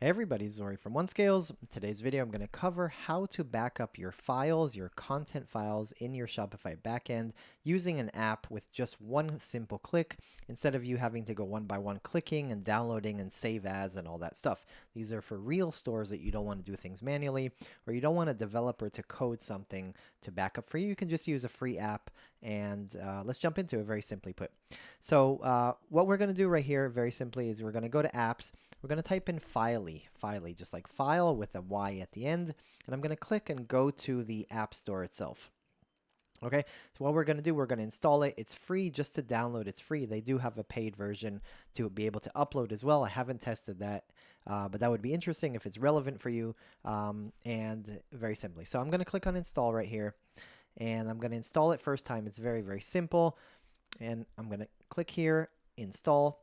Hey everybody, it's Zori from OneScales. In today's video, I'm going to cover how to back up your files, your content files in your Shopify backend using an app with just one simple click instead of you having to go one by one clicking and downloading and save as and all that stuff. These are for real stores that you don't want to do things manually or you don't want a developer to code something to back up for you. You can just use a free app and let's jump into it very simply put. So what we're going to do right here very simply is we're going to go to apps. We're going to type in Filey, just like file with a Y at the end. And I'm going to click and go to the App Store itself. Okay, so what we're going to do, we're going to install it. It's free just to download. It's free. They do have a paid version to be able to upload as well. I haven't tested that, but that would be interesting if it's relevant for you. And very simply. So I'm going to click on install right here. And I'm going to install it first time. It's very, very simple. And I'm going to click here, install.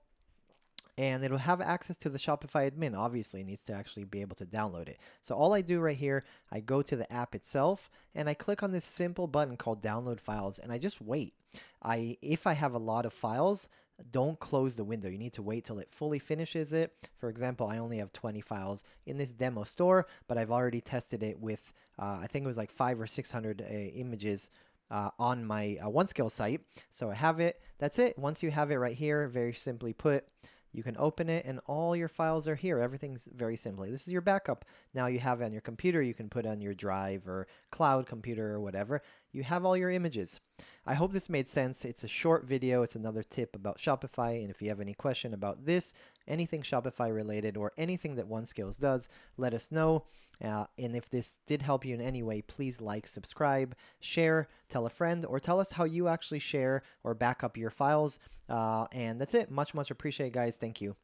And it'll have access to the Shopify admin. Obviously, it needs to actually be able to download it. So all I do right here, I go to the app itself and I click on this simple button called download files and I just wait. If I have a lot of files, don't close the window. You need to wait till it fully finishes it. For example, I only have 20 files in this demo store, but I've already tested it with, I think it was like 500 or 600 images on my OneScale site. So I have it. That's it. Once you have it right here, very simply put, you can open it and all your files are here. Everything's very simply. This is your backup. Now you have it on your computer. You can put it on your drive or cloud computer or whatever. You have all your images. I hope this made sense. It's a short video. It's another tip about Shopify. And if you have any question about this, anything Shopify related or anything that OneScales does, let us know. And if this did help you in any way, please like, subscribe, share, tell a friend, or tell us how you actually share or back up your files. And that's it. Much, much appreciated, guys. Thank you.